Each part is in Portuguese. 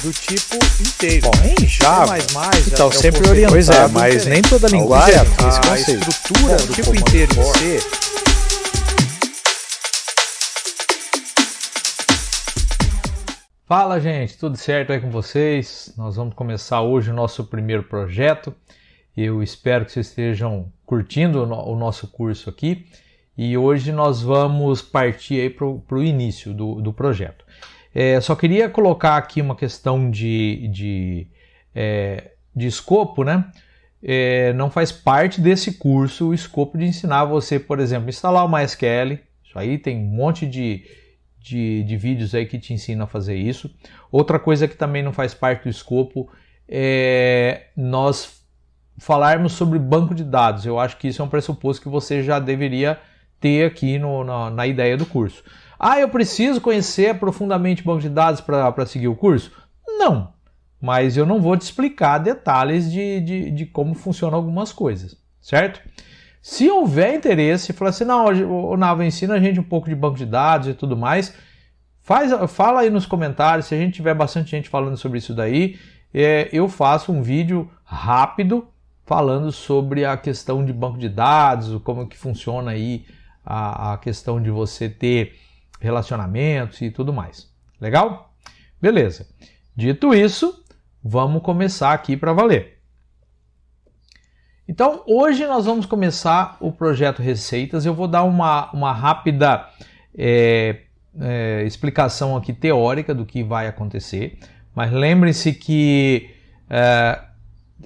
do tipo inteiro. Bom, em Java, então sempre orientado, pois é, mas diferente. nem toda linguagem tem esse A conceito. estrutura do tipo inteiro em C. Fala, gente, tudo certo aí com vocês? Nós vamos começar hoje o nosso primeiro projeto. Eu espero que vocês estejam curtindo o nosso curso aqui. E hoje nós vamos partir aí para o início do projeto. Só queria colocar aqui uma questão de escopo, né? Não faz parte desse curso o escopo de ensinar você, por exemplo, instalar o MySQL. Isso aí tem um monte de vídeos aí que te ensinam a fazer isso. Outra coisa que também não faz parte do escopo é nós falarmos sobre banco de dados. Eu acho que isso é um pressuposto que você já deveria ter aqui na ideia do curso. Eu preciso conhecer profundamente banco de dados para seguir o curso? Não, mas eu não vou te explicar detalhes de como funcionam algumas coisas, certo? Se houver interesse, falar assim, não, o Nava ensina a gente um pouco de banco de dados e tudo mais, fala aí nos comentários. Se a gente tiver bastante gente falando sobre isso daí, eu faço um vídeo rápido falando sobre a questão de banco de dados, como que funciona aí a questão de você ter relacionamentos e tudo mais. Legal? Beleza. Dito isso, vamos começar aqui para valer. Então, hoje nós vamos começar o projeto Receitas. Eu vou dar uma rápida explicação aqui teórica do que vai acontecer, mas lembre-se que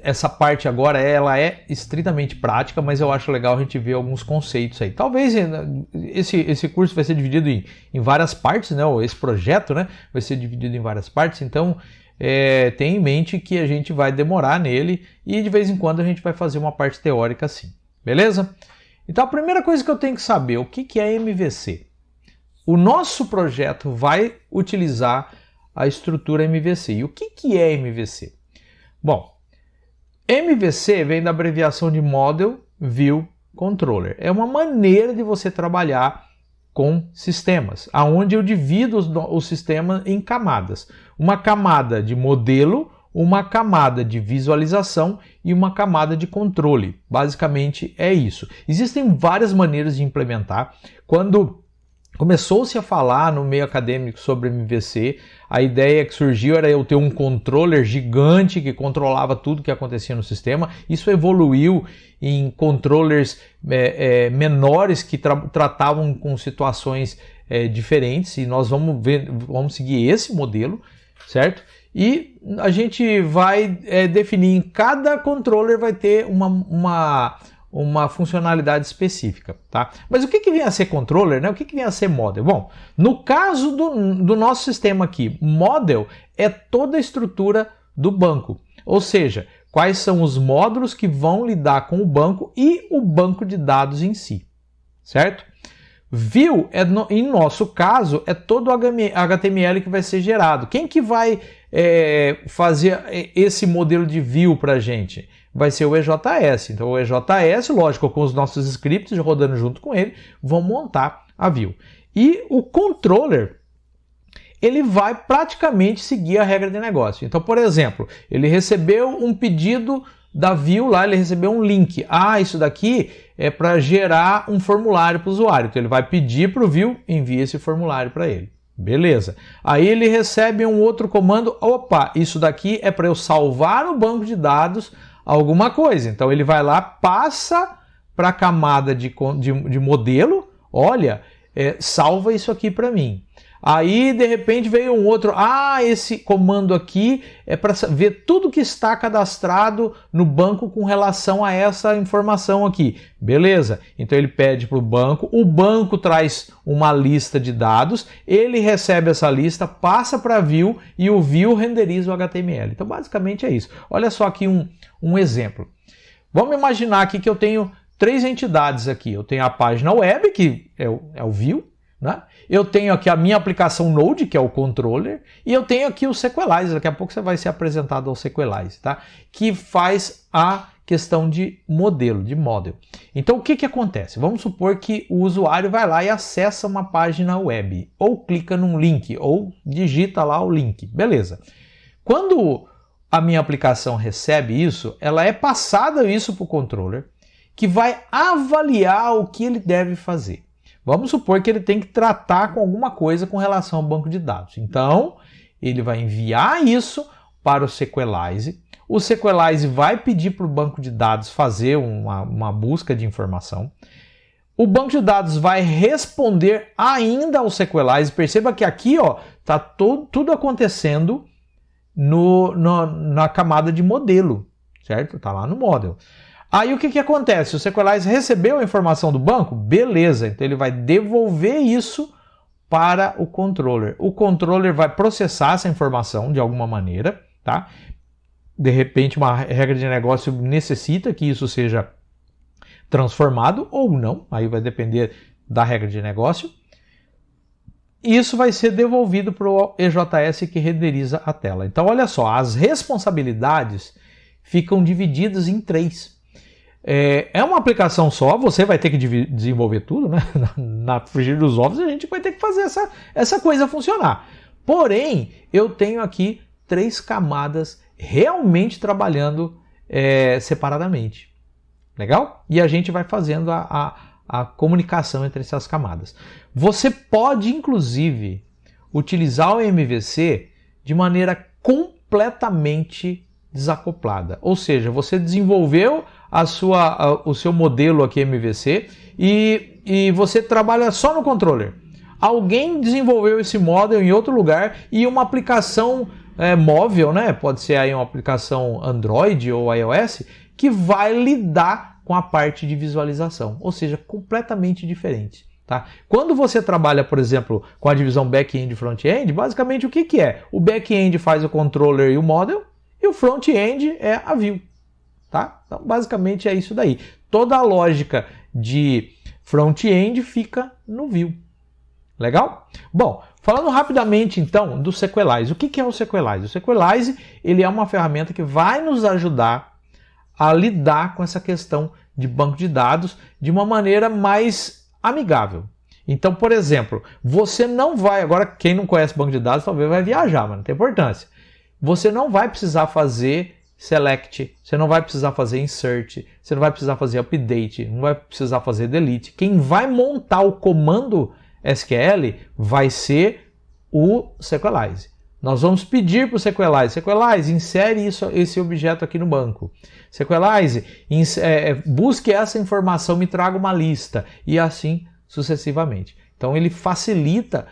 essa parte agora ela é estritamente prática, mas eu acho legal a gente ver alguns conceitos aí. Talvez esse curso vai ser dividido em várias partes, né? Ou esse projeto, né, vai ser dividido em várias partes, então tenha em mente que a gente vai demorar nele e de vez em quando a gente vai fazer uma parte teórica assim, beleza? Então a primeira coisa que eu tenho que saber, o que é MVC? O nosso projeto vai utilizar a estrutura MVC. E o que é MVC? Bom, MVC vem da abreviação de Model View Controller. É uma maneira de você trabalhar com sistemas, onde eu divido o sistema em camadas. Uma camada de modelo, uma camada de visualização e uma camada de controle. Basicamente é isso. Existem várias maneiras de implementar. Quando começou-se a falar no meio acadêmico sobre MVC, a ideia que surgiu era eu ter um controller gigante que controlava tudo que acontecia no sistema. Isso evoluiu em controllers menores que tratavam com situações diferentes, e nós vamos seguir esse modelo, certo? E a gente vai definir em cada controller vai ter uma funcionalidade específica, tá? Mas o que vem a ser controller, né? O que vem a ser model? Bom, no caso do nosso sistema aqui, model é toda a estrutura do banco, ou seja, quais são os módulos que vão lidar com o banco e o banco de dados em si, certo? View, em nosso caso, é todo o HTML que vai ser gerado. Quem que vai fazer esse modelo de view para a gente? Vai ser o EJS. Então o EJS, lógico, com os nossos scripts rodando junto com ele, vão montar a view. E o controller, ele vai praticamente seguir a regra de negócio. Então, por exemplo, ele recebeu um pedido da view lá, ele recebeu um link. Isso daqui é para gerar um formulário para o usuário. Então ele vai pedir para o view, envia esse formulário para ele. Beleza. Aí ele recebe um outro comando. Isso daqui é para eu salvar no banco de dados alguma coisa. Então ele vai lá, passa para a camada de modelo, olha, salva isso aqui para mim. Aí de repente veio um outro, esse comando aqui é para ver tudo que está cadastrado no banco com relação a essa informação aqui. Beleza, então ele pede para o banco traz uma lista de dados, ele recebe essa lista, passa para a view e o view renderiza o HTML. Então basicamente é isso. Olha só aqui um exemplo. Vamos imaginar aqui que eu tenho 3 entidades aqui. Eu tenho a página web, que é o view, né? Eu tenho aqui a minha aplicação Node, que é o controller, e eu tenho aqui o Sequelize. Daqui a pouco você vai ser apresentado ao Sequelize, tá? Que faz a questão de modelo, de model. Então o que acontece? Vamos supor que o usuário vai lá e acessa uma página web, ou clica num link, ou digita lá o link, beleza. Quando a minha aplicação recebe isso, ela é passada isso para o controller, que vai avaliar o que ele deve fazer. Vamos supor que ele tem que tratar com alguma coisa com relação ao banco de dados. Então, ele vai enviar isso para o Sequelize. O Sequelize vai pedir para o banco de dados fazer uma busca de informação. O banco de dados vai responder ainda ao Sequelize. Perceba que aqui está tudo acontecendo na camada de modelo, certo? Está lá no model. Aí o que acontece? O Sequelize recebeu a informação do banco? Beleza, então ele vai devolver isso para o controller. O controller vai processar essa informação de alguma maneira, tá? De repente uma regra de negócio necessita que isso seja transformado ou não, aí vai depender da regra de negócio. E isso vai ser devolvido para o EJS que renderiza a tela. Então olha só, as responsabilidades ficam divididas em 3. É uma aplicação só, você vai ter que desenvolver tudo, né? Na frigir dos ovos a gente vai ter que fazer essa coisa funcionar. Porém, eu tenho aqui 3 camadas realmente trabalhando separadamente. Legal? E a gente vai fazendo a comunicação entre essas camadas. Você pode, inclusive, utilizar o MVC de maneira completamente desacoplada. Ou seja, você desenvolveu o seu modelo aqui MVC e você trabalha só no controller. Alguém desenvolveu esse model em outro lugar e uma aplicação móvel, né? Pode ser aí uma aplicação Android ou iOS, que vai lidar com a parte de visualização, ou seja, completamente diferente. Tá? Quando você trabalha, por exemplo, com a divisão back-end e front-end, basicamente o que é? O back-end faz o controller e o model, e o front-end é a view. Tá? Então, basicamente é isso daí. Toda a lógica de front-end fica no view. Legal? Bom, falando rapidamente então do Sequelize. O que é o Sequelize? O Sequelize ele é uma ferramenta que vai nos ajudar a lidar com essa questão de banco de dados de uma maneira mais amigável. Então, por exemplo, você não vai... Agora, quem não conhece banco de dados talvez vai viajar, mas não tem importância. Você não vai precisar fazer select, você não vai precisar fazer insert, você não vai precisar fazer update, não vai precisar fazer delete. Quem vai montar o comando SQL vai ser o Sequelize. Nós vamos pedir para o Sequelize, insere esse objeto aqui no banco. Sequelize, busque essa informação, me traga uma lista, e assim sucessivamente. Então ele facilita.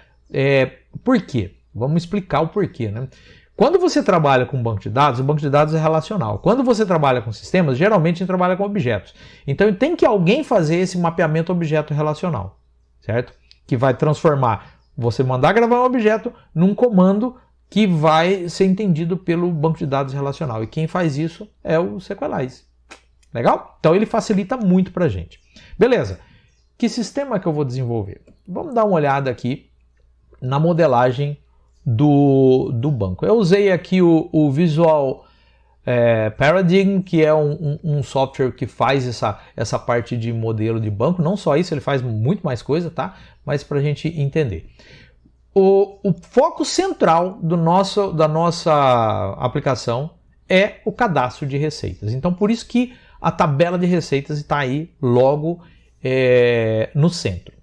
Por quê? Vamos explicar o porquê, né? Quando você trabalha com banco de dados, o banco de dados é relacional. Quando você trabalha com sistemas, geralmente a gente trabalha com objetos. Então tem que alguém fazer esse mapeamento objeto relacional, certo? Que vai transformar, você mandar gravar um objeto num comando que vai ser entendido pelo banco de dados relacional. E quem faz isso é o Sequelize. Legal? Então ele facilita muito para a gente. Beleza. Que sistema que eu vou desenvolver? Vamos dar uma olhada aqui na modelagem do banco. Eu usei aqui o Visual Paradigm, que é um software que faz essa parte de modelo de banco. Não só isso, ele faz muito mais coisa, tá? Mas para a gente entender. O foco central da nossa aplicação é o cadastro de receitas. Então, por isso que a tabela de receitas está aí logo no centro.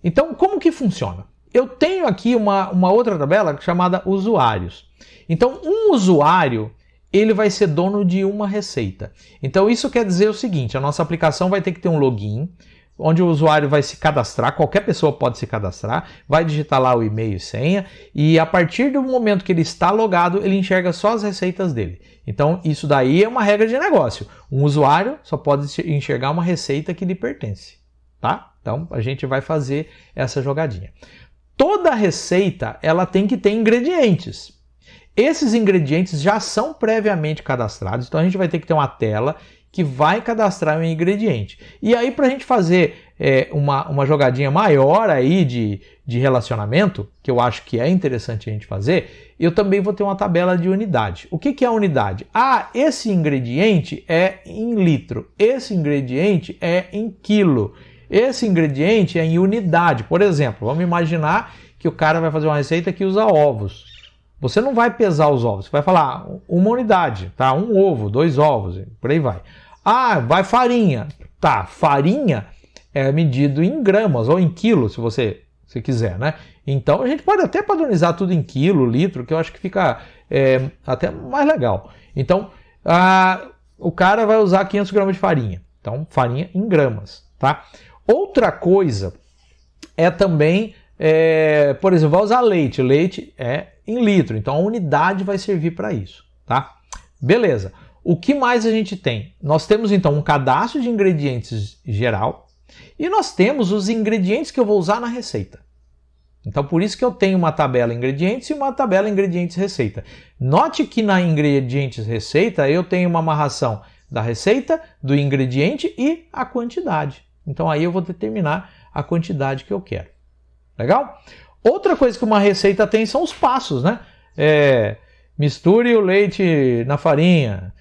Então, como que funciona? Eu tenho aqui uma outra tabela chamada usuários. Então, um usuário ele vai ser dono de uma receita. Então, isso quer dizer o seguinte, a nossa aplicação vai ter que ter um login, onde o usuário vai se cadastrar, qualquer pessoa pode se cadastrar, vai digitar lá o e-mail e senha, e a partir do momento que ele está logado, ele enxerga só as receitas dele. Então, isso daí é uma regra de negócio. Um usuário só pode enxergar uma receita que lhe pertence, tá? Então, a gente vai fazer essa jogadinha. Toda receita, ela tem que ter ingredientes. Esses ingredientes já são previamente cadastrados, então a gente vai ter que ter uma tela que vai cadastrar um ingrediente. E aí, para a gente fazer uma jogadinha maior aí de relacionamento, que eu acho que é interessante a gente fazer, eu também vou ter uma tabela de unidade. O que é a unidade? Ah, esse ingrediente é em litro, esse ingrediente é em quilo, esse ingrediente é em unidade. Por exemplo, vamos imaginar que o cara vai fazer uma receita que usa ovos. você não vai pesar os ovos, você vai falar uma unidade, tá? Um ovo, 2 ovos, por aí vai. Ah, vai farinha. Tá, farinha é medido em gramas ou em quilos, se você quiser, né? Então a gente pode até padronizar tudo em quilo, litro, que eu acho que fica até mais legal. Então, o cara vai usar 500 gramas de farinha. Então, farinha em gramas, tá? Outra coisa é também, por exemplo, vai usar leite. Leite é em litro, então a unidade vai servir para isso, tá? Beleza. O que mais a gente tem? Nós temos então um cadastro de ingredientes geral e nós temos os ingredientes que eu vou usar na receita. Então por isso que eu tenho uma tabela ingredientes e uma tabela ingredientes receita. Note que na ingredientes receita eu tenho uma amarração da receita, do ingrediente e a quantidade. Então aí eu vou determinar a quantidade que eu quero. Legal? Outra coisa que uma receita tem são os passos, né? Misture o leite na farinha,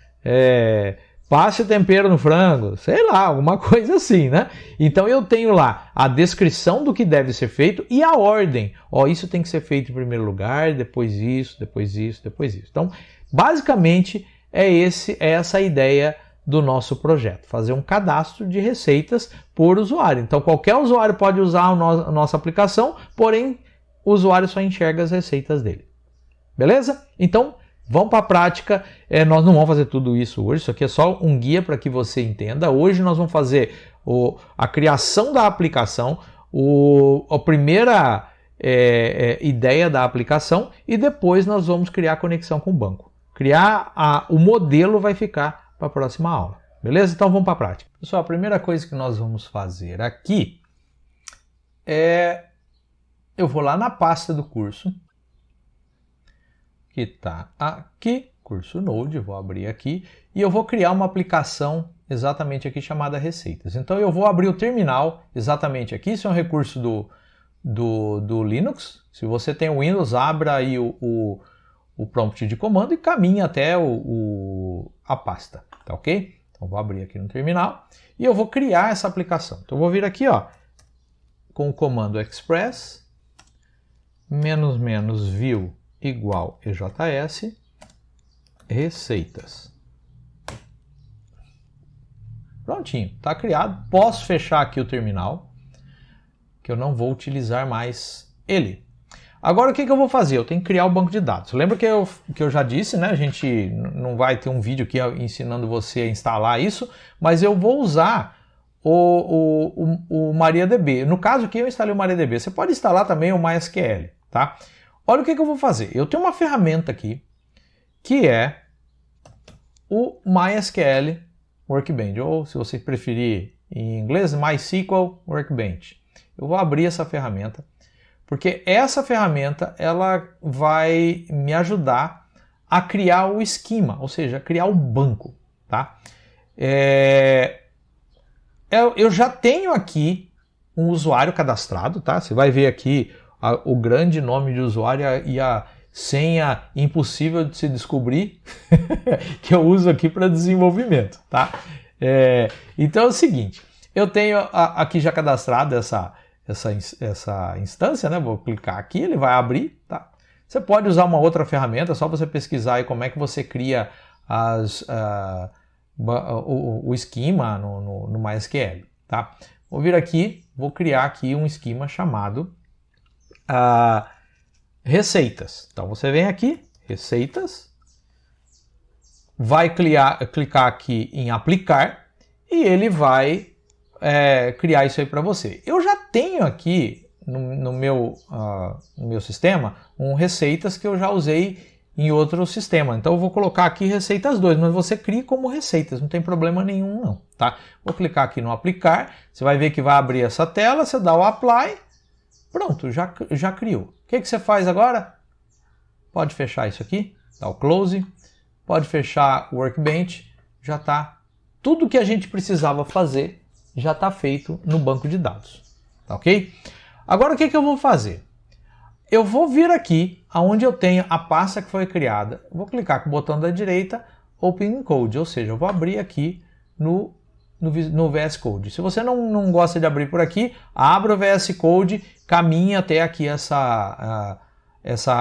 passe o tempero no frango, sei lá, alguma coisa assim, né? Então eu tenho lá a descrição do que deve ser feito e a ordem. Ó, isso tem que ser feito em primeiro lugar, depois isso, depois isso, depois isso. Então, basicamente, é essa a ideia do nosso projeto, fazer um cadastro de receitas por usuário. Então, qualquer usuário pode usar a nossa aplicação, porém, o usuário só enxerga as receitas dele. Beleza? Então, vamos para a prática. Nós não vamos fazer tudo isso hoje, isso aqui é só um guia para que você entenda. Hoje nós vamos fazer a criação da aplicação, a primeira ideia da aplicação e depois nós vamos criar a conexão com o banco. O modelo vai ficar para a próxima aula. Beleza? Então vamos para a prática. Pessoal, a primeira coisa que nós vamos fazer aqui eu vou lá na pasta do curso, que está aqui, curso Node, vou abrir aqui, e eu vou criar uma aplicação exatamente aqui chamada Receitas. Então eu vou abrir o terminal exatamente aqui, isso é um recurso do Linux. Se você tem o Windows, abra aí o prompt de comando e caminha até a pasta, tá ok? Então vou abrir aqui no terminal e eu vou criar essa aplicação. Então eu vou vir aqui, ó, com o comando express --view igual EJS receitas. Prontinho, está criado. Posso fechar aqui o terminal, que eu não vou utilizar mais ele. Agora o que eu vou fazer? Eu tenho que criar o banco de dados. Lembra que eu já disse, né? A gente não vai ter um vídeo aqui ensinando você a instalar isso, mas eu vou usar o MariaDB. No caso aqui eu instalei o MariaDB. Você pode instalar também o MySQL, tá? Olha o que eu vou fazer. Eu tenho uma ferramenta aqui que é o MySQL Workbench, ou se você preferir em inglês, MySQL Workbench. Eu vou abrir essa ferramenta, porque essa ferramenta ela vai me ajudar a criar o esquema, ou seja, criar o banco, tá? Eu já tenho aqui um usuário cadastrado, tá? Você vai ver aqui o grande nome de usuário e a senha impossível de se descobrir que eu uso aqui para desenvolvimento, tá? Então é o seguinte, eu tenho aqui já cadastrado essa instância, né? Vou clicar aqui, ele vai abrir, tá? Você pode usar uma outra ferramenta, é só você pesquisar aí como é que você cria o esquema no MySQL, tá? Vou vir aqui, vou criar aqui um esquema chamado receitas. Então você vem aqui, receitas, vai clicar aqui em aplicar e ele vai criar isso aí para você. Eu já tenho aqui no meu sistema receitas que eu já usei em outro sistema. Então eu vou colocar aqui receitas 2, mas você cria como receitas, não tem problema nenhum não, tá? Vou clicar aqui no aplicar, você vai ver que vai abrir essa tela, você dá o apply, pronto, já criou. O que você faz agora? Pode fechar isso aqui, dá o close, pode fechar o Workbench, já está. Tudo que a gente precisava fazer já está feito no banco de dados, tá ok? Agora o que eu vou fazer? Eu vou vir aqui, onde eu tenho a pasta que foi criada, vou clicar com o botão da direita, Open Code, ou seja, eu vou abrir aqui no VS Code. Se você não gosta de abrir por aqui, abra o VS Code, caminhe até aqui essa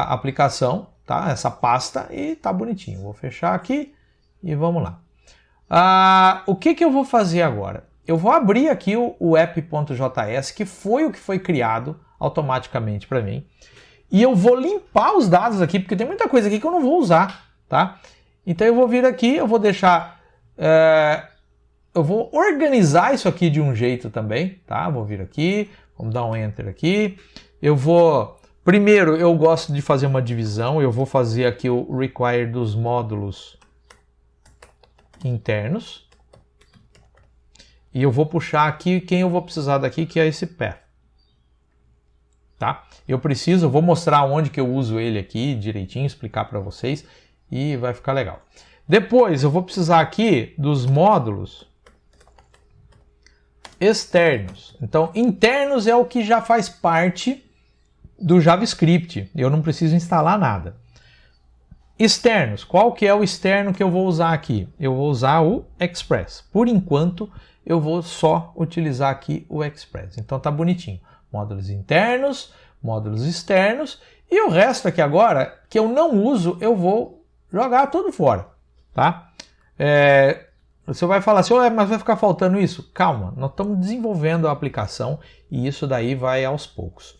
aplicação tá? Essa pasta e tá bonitinho. Vou fechar aqui e vamos lá. O que eu vou fazer agora? Eu vou abrir aqui o app.js, que foi o que foi criado automaticamente para mim. E eu vou limpar os dados aqui, porque tem muita coisa aqui que eu não vou usar, tá? Então eu vou vir aqui, eu vou deixar... eu vou organizar isso aqui de um jeito também, tá? Vou vir aqui, vamos dar um Enter aqui. Eu vou... Primeiro, eu gosto de fazer uma divisão. Eu vou fazer aqui o require dos módulos internos. E eu vou puxar aqui quem eu vou precisar daqui, que é esse path. Tá? Eu vou mostrar onde que eu uso ele aqui direitinho, explicar para vocês e vai ficar legal. Depois eu vou precisar aqui dos módulos externos. Então, internos é o que já faz parte do JavaScript. Eu não preciso instalar nada. Externos. Qual que é o externo que eu vou usar aqui? Eu vou usar o Express. Por enquanto, eu vou só utilizar aqui o Express. Então tá bonitinho. Módulos internos, módulos externos. E o resto aqui agora, que eu não uso, eu vou jogar tudo fora. Tá? Você vai falar assim, mas vai ficar faltando isso? Calma, nós estamos desenvolvendo a aplicação e isso daí vai aos poucos.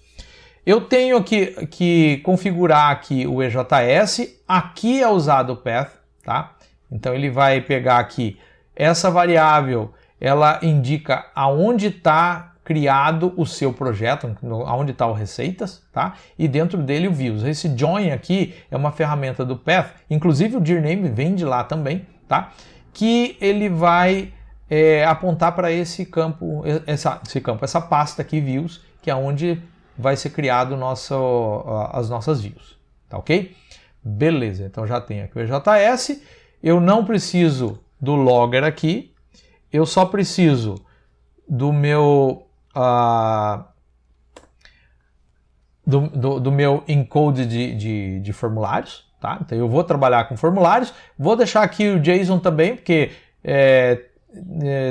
Eu tenho que configurar aqui o EJS, aqui é usado o path, tá? Então ele vai pegar aqui essa variável, ela indica aonde está criado o seu projeto, aonde está o receitas, tá? E dentro dele o views. Esse join aqui é uma ferramenta do path, inclusive o dirname vem de lá também, tá? Que ele vai apontar para esse campo, essa pasta aqui, views, que é onde vai ser criado as nossas views, tá ok? Beleza, então já tenho aqui o EJS, eu não preciso do logger aqui, eu só preciso do meu do meu encode de formulários, tá? Então eu vou trabalhar com formulários, vou deixar aqui o JSON também, porque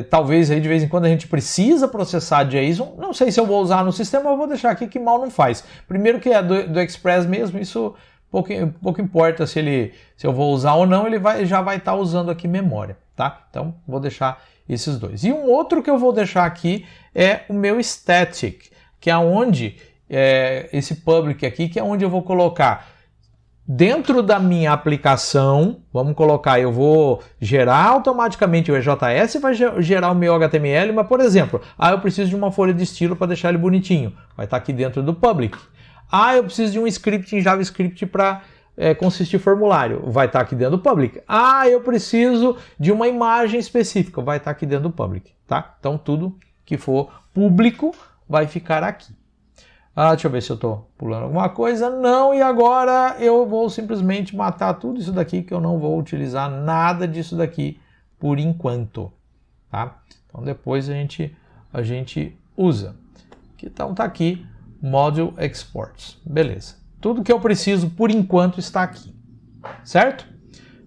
talvez aí de vez em quando a gente precisa processar JSON, não sei se eu vou usar no sistema, eu vou deixar aqui que mal não faz. Primeiro que é do Express mesmo, isso pouco importa se eu vou usar ou não, ele já vai estar usando aqui memória, tá? Então vou deixar esses dois. E um outro que eu vou deixar aqui é o meu static, que é onde esse public aqui, que é onde eu vou colocar dentro da minha aplicação, vamos colocar, eu vou gerar automaticamente o EJS e vai gerar o meu HTML, mas por exemplo, eu preciso de uma folha de estilo para deixar ele bonitinho, vai estar aqui dentro do public. Eu preciso de um script em JavaScript para consistir formulário, vai estar aqui dentro do public. Eu preciso de uma imagem específica, vai estar aqui dentro do public, tá? Então tudo que for público vai ficar aqui. Deixa eu ver se eu estou pulando alguma coisa. Não, e agora eu vou simplesmente matar tudo isso daqui, que eu não vou utilizar nada disso daqui por enquanto. Tá? Então depois a gente usa. Então tá aqui, Module Exports. Beleza. Tudo que eu preciso por enquanto está aqui. Certo?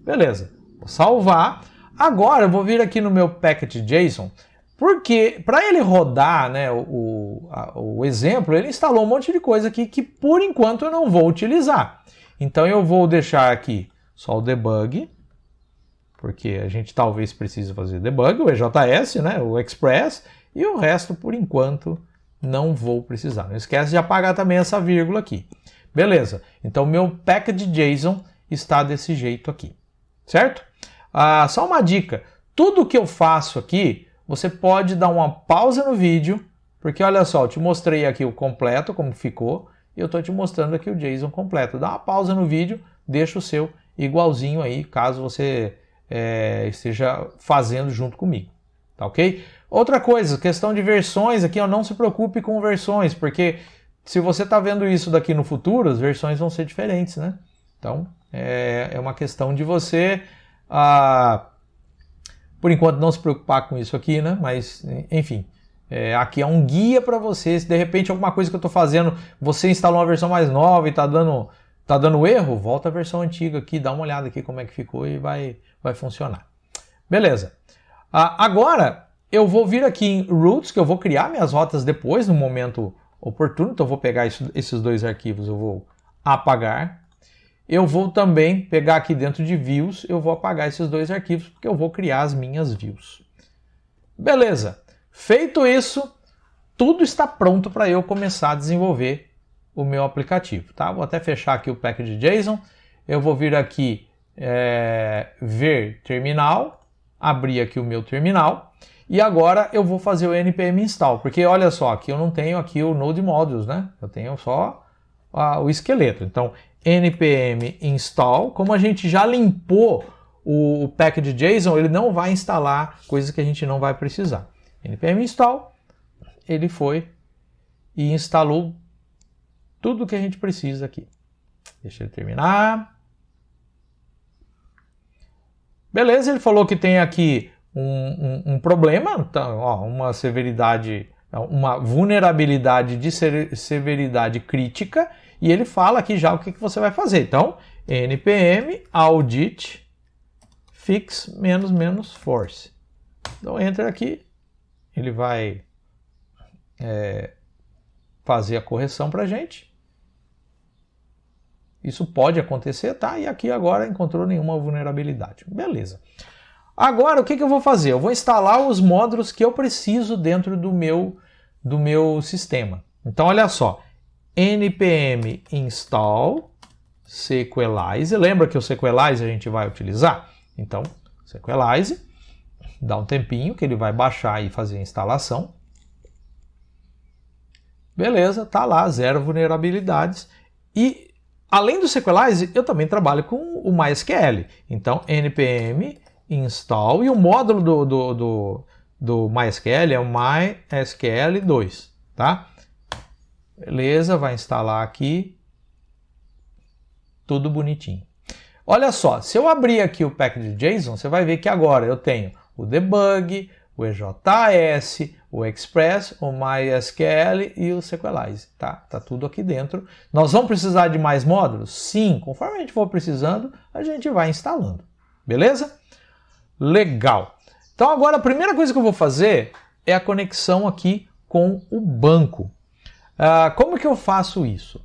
Beleza. Vou salvar. Agora eu vou vir aqui no meu package.json. Porque para ele rodar, né, o exemplo, ele instalou um monte de coisa aqui que por enquanto eu não vou utilizar. Então eu vou deixar aqui só o debug, porque a gente talvez precise fazer debug, o EJS, né, o Express, e o resto por enquanto não vou precisar. Não esquece de apagar também essa vírgula aqui. Beleza, então meu package.json está desse jeito aqui, certo? Só uma dica, tudo que eu faço aqui, você pode dar uma pausa no vídeo, porque olha só, eu te mostrei aqui o completo, como ficou, e eu estou te mostrando aqui o JSON completo. Dá uma pausa no vídeo, deixa o seu igualzinho aí, caso você esteja fazendo junto comigo, tá ok? Outra coisa, questão de versões aqui, não se preocupe com versões, porque se você está vendo isso daqui no futuro, as versões vão ser diferentes, né? Então, é uma questão de você... por enquanto não se preocupar com isso aqui, né? Mas, enfim, aqui é um guia para você. Se de repente alguma coisa que eu estou fazendo, você instalou uma versão mais nova e está dando erro, volta a versão antiga aqui, dá uma olhada aqui como é que ficou e vai funcionar. Beleza. Agora, eu vou vir aqui em Routes, que eu vou criar minhas rotas depois, no momento oportuno. Então, eu vou pegar esses dois arquivos, eu vou apagar. eu vou também pegar aqui dentro de views, eu vou apagar esses dois arquivos, porque eu vou criar as minhas views. Beleza. Feito isso, tudo está pronto para eu começar a desenvolver o meu aplicativo, tá? Vou até fechar aqui o package.json, eu vou vir aqui ver terminal, abrir aqui o meu terminal, e agora eu vou fazer o npm install, porque olha só, aqui eu não tenho aqui o Node Modules, né? Eu tenho só o esqueleto. Então, npm install, como a gente já limpou o package.json, ele não vai instalar coisas que a gente não vai precisar. npm install, ele foi e instalou tudo que a gente precisa aqui. Deixa ele terminar. Beleza, ele falou que tem aqui um problema, então, ó, uma severidade, uma vulnerabilidade de severidade crítica, e ele fala aqui já o que você vai fazer. Então, npm audit fix -force. Então, entra aqui, ele vai fazer a correção para a gente. Isso pode acontecer, tá? E aqui agora encontrou nenhuma vulnerabilidade. Beleza. Agora, o que eu vou fazer? Eu vou instalar os módulos que eu preciso dentro do meu sistema. Então, olha só. npm install Sequelize. Lembra que o Sequelize a gente vai utilizar? Então, Sequelize. Dá um tempinho que ele vai baixar e fazer a instalação. Beleza, tá lá, 0 vulnerabilidades. E, além do Sequelize, eu também trabalho com o MySQL. Então, npm install, e o módulo do MySQL é o MySQL2, tá? Beleza, vai instalar aqui, tudo bonitinho. Olha só, se eu abrir aqui o package.json, você vai ver que agora eu tenho o debug, o EJS, o Express, o MySQL e o Sequelize, tá? Tá tudo aqui dentro. Nós vamos precisar de mais módulos? Sim, conforme a gente for precisando, a gente vai instalando, beleza? Legal. Então agora a primeira coisa que eu vou fazer é a conexão aqui com o banco. Como que eu faço isso?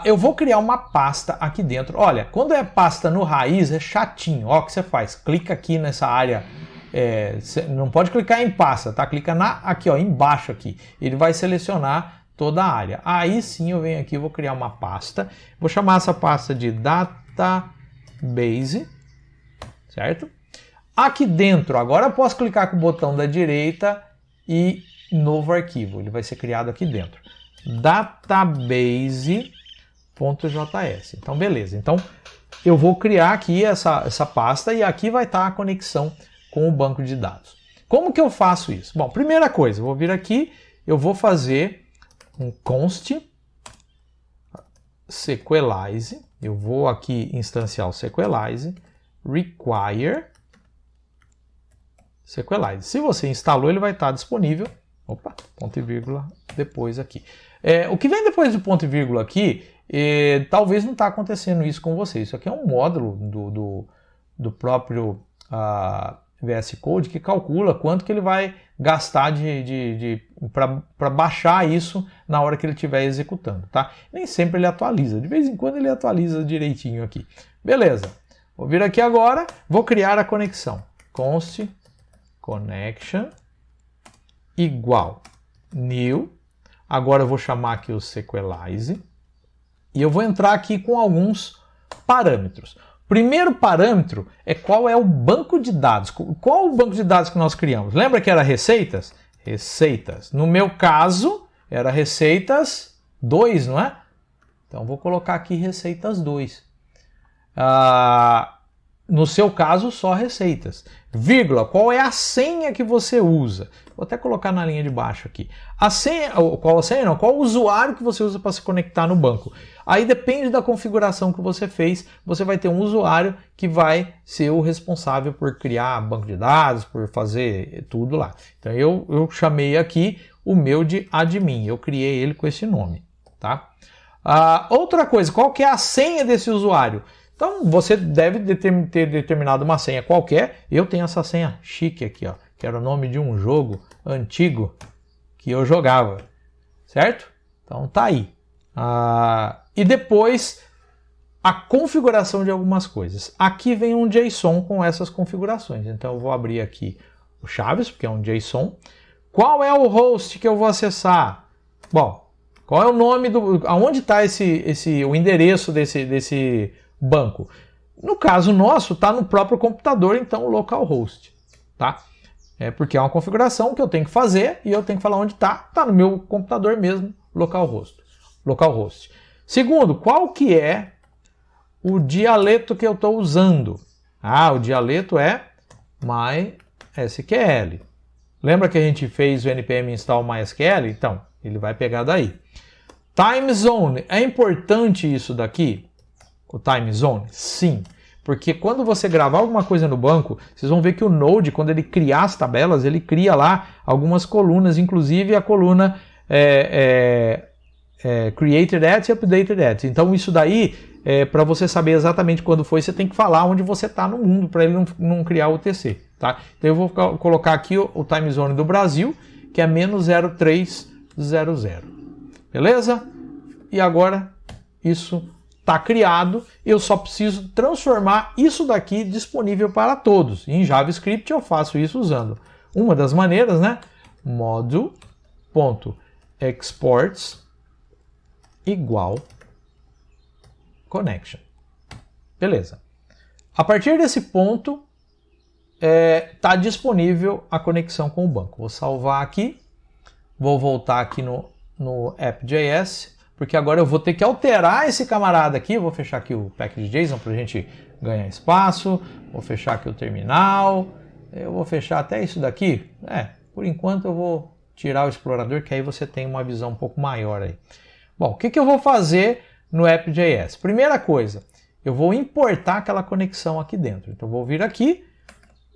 Eu vou criar uma pasta aqui dentro. Olha, quando é pasta no raiz é chatinho. Ó, o que você faz? Clica aqui nessa área. Não pode clicar em pasta, tá? Clica aqui, ó, embaixo aqui. Ele vai selecionar toda a área. Aí sim eu venho aqui e vou criar uma pasta. Vou chamar essa pasta de database, certo? Aqui dentro, agora eu posso clicar com o botão da direita e novo arquivo. Ele vai ser criado aqui dentro. Database.js. Então, beleza. Então, eu vou criar aqui essa pasta e aqui vai estar a conexão com o banco de dados. Como que eu faço isso? Bom, primeira coisa, eu vou vir aqui, eu vou fazer um const Sequelize. Eu vou aqui instanciar o Sequelize, require Sequelize. Se você instalou, ele vai estar disponível. Opa, ponto e vírgula depois aqui. O que vem depois do ponto e vírgula aqui, talvez não está acontecendo isso com você. Isso aqui é um módulo do próprio VS Code que calcula quanto que ele vai gastar para baixar isso na hora que ele estiver executando, tá? Nem sempre ele atualiza. De vez em quando ele atualiza direitinho aqui. Beleza. Vou vir aqui agora, vou criar a conexão. Const connection igual new. Agora eu vou chamar aqui o Sequelize e eu vou entrar aqui com alguns parâmetros. Primeiro parâmetro é qual é o banco de dados. Qual o banco de dados que nós criamos? Lembra que era receitas? Receitas. No meu caso, era receitas 2, não é? Então vou colocar aqui receitas 2. No seu caso, só receitas. Vírgula, qual é a senha que você usa? Vou até colocar na linha de baixo aqui. Qual o usuário que você usa para se conectar no banco? Aí depende da configuração que você fez, você vai ter um usuário que vai ser o responsável por criar banco de dados, por fazer tudo lá. Então eu chamei aqui o meu de admin, eu criei ele com esse nome, tá? Outra coisa, qual que é a senha desse usuário? Então, você deve ter determinado uma senha qualquer. Eu tenho essa senha chique aqui, ó, que era o nome de um jogo antigo que eu jogava, certo? Então, tá aí. E depois, a configuração de algumas coisas. Aqui vem um JSON com essas configurações. Então eu vou abrir aqui o Chaves, porque é um JSON. Qual é o host que eu vou acessar? Bom, qual é o nome do... Aonde está o endereço desse banco? No caso nosso, está no próprio computador, então localhost, tá? É porque é uma configuração que eu tenho que fazer e eu tenho que falar onde está. Está no meu computador mesmo, localhost. Segundo, qual que é o dialeto que eu estou usando? O dialeto é MySQL. Lembra que a gente fez o npm install MySQL? Então, ele vai pegar daí. Time zone. É importante isso daqui? O time zone? Sim. Porque quando você gravar alguma coisa no banco, vocês vão ver que o Node, quando ele criar as tabelas, ele cria lá algumas colunas, inclusive a coluna created at e updated at. Então isso daí, para você saber exatamente quando foi, você tem que falar onde você está no mundo, para ele não criar o TC. Tá? Então eu vou colocar aqui o time zone do Brasil, que é -0300. Beleza? E agora isso está criado, eu só preciso transformar isso daqui disponível para todos. Em JavaScript eu faço isso usando uma das maneiras, né? Module.exports igual connection. Beleza. A partir desse ponto, está disponível a conexão com o banco. Vou salvar aqui, vou voltar aqui no app.js, porque agora eu vou ter que alterar esse camarada aqui. Eu vou fechar aqui o package.json para a gente ganhar espaço. Vou fechar aqui o terminal. Eu vou fechar até isso daqui. Por enquanto eu vou tirar o explorador, que aí você tem uma visão um pouco maior aí. Bom, o que eu vou fazer no app.js? Primeira coisa, eu vou importar aquela conexão aqui dentro. Então eu vou vir aqui,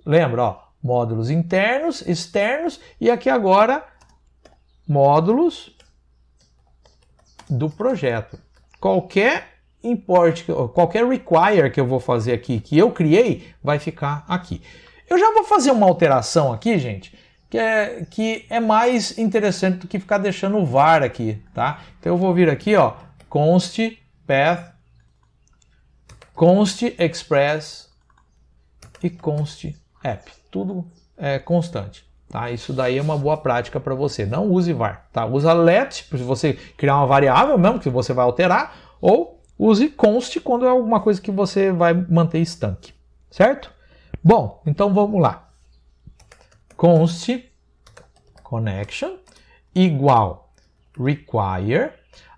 lembra, ó, módulos internos, externos, e aqui agora módulos do projeto. Qualquer import, qualquer require que eu vou fazer aqui, que eu criei, vai ficar aqui. Eu já vou fazer uma alteração aqui, gente, que é mais interessante do que ficar deixando o var aqui, tá? Então eu vou vir aqui, ó, const path, const express e const app. Tudo é constante. Tá? Isso daí é uma boa prática para você. Não use var. Tá? Usa let, se você criar uma variável mesmo, que você vai alterar, ou use const quando é alguma coisa que você vai manter estanque. Certo? Bom, então vamos lá. Const connection igual require.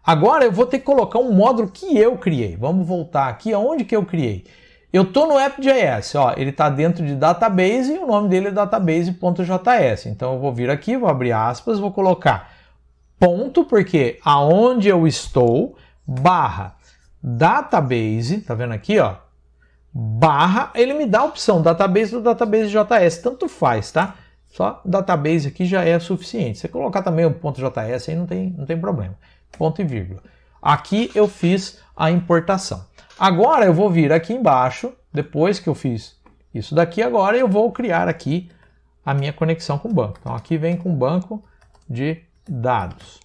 Agora eu vou ter que colocar um módulo que eu criei. Vamos voltar aqui aonde que eu criei. Eu estou no app.js, ó, ele está dentro de database e o nome dele é database.js. Então eu vou vir aqui, vou abrir aspas, vou colocar ponto, porque aonde eu estou, barra database, tá vendo aqui, ó, barra, ele me dá a opção database do database.js, tanto faz, tá? Só database aqui já é suficiente. Se você colocar também o .js aí não tem problema. Ponto e vírgula. Aqui eu fiz a importação. Agora eu vou vir aqui embaixo, depois que eu fiz isso daqui, agora eu vou criar aqui a minha conexão com o banco. Então aqui vem com o banco de dados.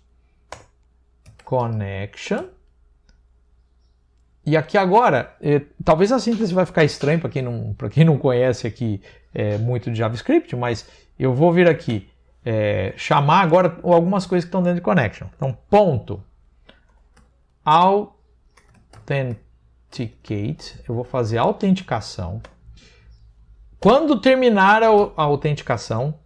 Connection. E aqui agora, talvez a síntese vai ficar estranha para quem não conhece aqui muito de JavaScript, mas eu vou vir aqui chamar agora algumas coisas que estão dentro de connection. Então, ponto authenticate, eu vou fazer a autenticação. Quando terminar a autenticação,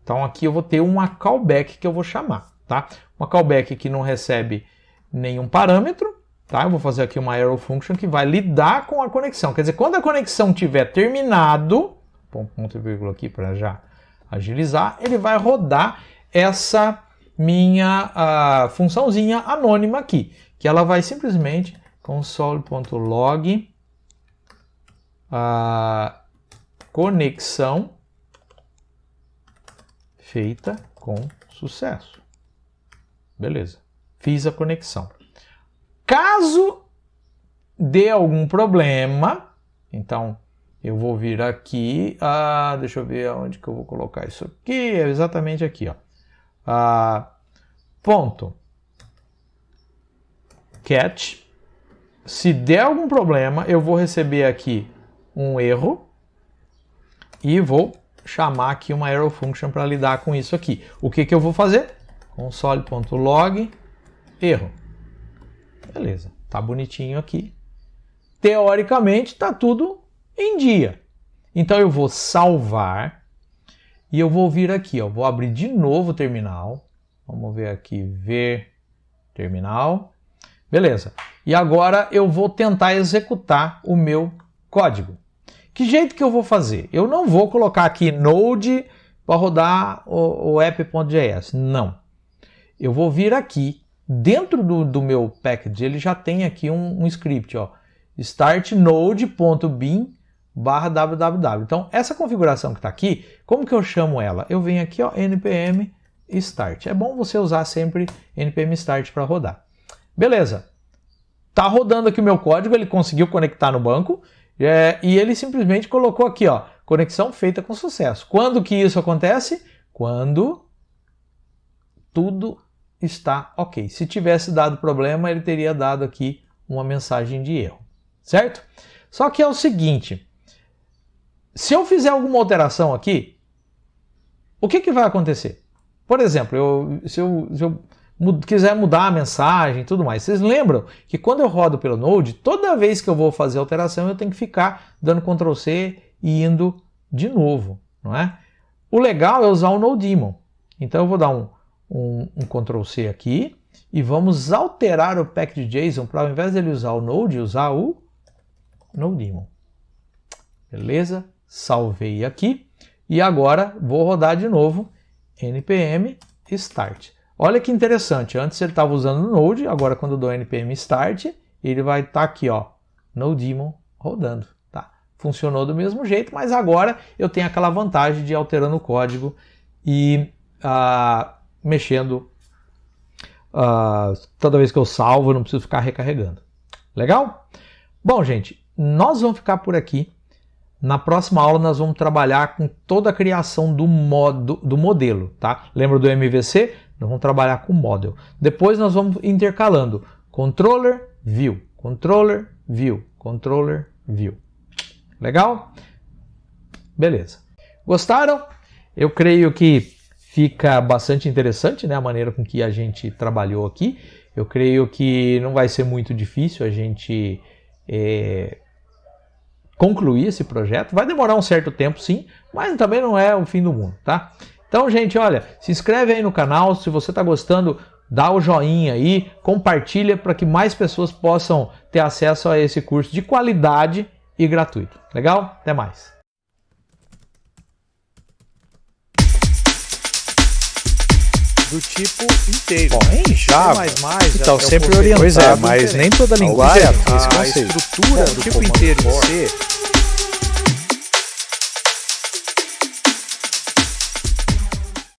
então aqui eu vou ter uma callback que eu vou chamar, tá? Uma callback que não recebe nenhum parâmetro, tá? Eu vou fazer aqui uma arrow function que vai lidar com a conexão. Quer dizer, quando a conexão tiver terminado, ponto e vírgula aqui para já agilizar, ele vai rodar essa minha funçãozinha anônima aqui, que ela vai simplesmente console.log conexão feita com sucesso. Beleza. Fiz a conexão. Caso dê algum problema, então eu vou vir aqui, deixa eu ver onde que eu vou colocar isso aqui, é exatamente aqui, ó. Ponto catch se der algum problema, eu vou receber aqui um erro e vou chamar aqui uma error function para lidar com isso aqui. O que eu vou fazer? Console.log erro. Beleza, tá bonitinho aqui. Teoricamente está tudo em dia. Então eu vou salvar e eu vou vir aqui, ó, vou abrir de novo o terminal. Vamos ver aqui, ver terminal. Beleza. E agora eu vou tentar executar o meu código. Que jeito que eu vou fazer? Eu não vou colocar aqui Node para rodar o app.js. Não. Eu vou vir aqui, dentro do meu package, ele já tem aqui um script, ó, startnode.bin/www. Então, essa configuração que está aqui, como que eu chamo ela? Eu venho aqui, ó, npm start. É bom você usar sempre npm start para rodar. Beleza. Tá rodando aqui o meu código, ele conseguiu conectar no banco e ele simplesmente colocou aqui, ó, conexão feita com sucesso. Quando que isso acontece? Quando tudo está ok. Se tivesse dado problema, ele teria dado aqui uma mensagem de erro, certo? Só que é o seguinte, se eu fizer alguma alteração aqui, o que vai acontecer? Por exemplo, se eu quiser mudar a mensagem e tudo mais, vocês lembram que quando eu rodo pelo Node, toda vez que eu vou fazer alteração, eu tenho que ficar dando Ctrl+C e indo de novo, não é? O legal é usar o NoDaemon. Então eu vou dar um Ctrl+C aqui e vamos alterar o package.json para, ao invés dele usar o Node, usar o NoDaemon. Beleza? Salvei aqui e agora vou rodar de novo npm start. Olha que interessante, antes ele estava usando o Node, agora quando eu dou npm start, ele vai estar aqui, ó, NoDaemon rodando, tá? Funcionou do mesmo jeito, mas agora eu tenho aquela vantagem de ir alterando o código e mexendo toda vez que eu salvo, eu não preciso ficar recarregando. Legal? Bom, gente, nós vamos ficar por aqui. Na próxima aula nós vamos trabalhar com toda a criação do modelo, tá? Lembra do MVC? Nós vamos trabalhar com model. Depois nós vamos intercalando controller, view, controller, view, controller, view. Legal? Beleza. Gostaram? Eu creio que fica bastante interessante, né, a maneira com que a gente trabalhou aqui. Eu creio que não vai ser muito difícil a gente concluir esse projeto. Vai demorar um certo tempo, sim, mas também não é o fim do mundo, tá? Então, gente, olha, se inscreve aí no canal, se você está gostando, dá o joinha aí, compartilha para que mais pessoas possam ter acesso a esse curso de qualidade e gratuito. Legal? Até mais! Do tipo inteiro. Bom, em Java, então sempre orientado. Pois é, mas nem toda linguagem tem esse a conceito. estrutura Do do tipo comando inteiro em for C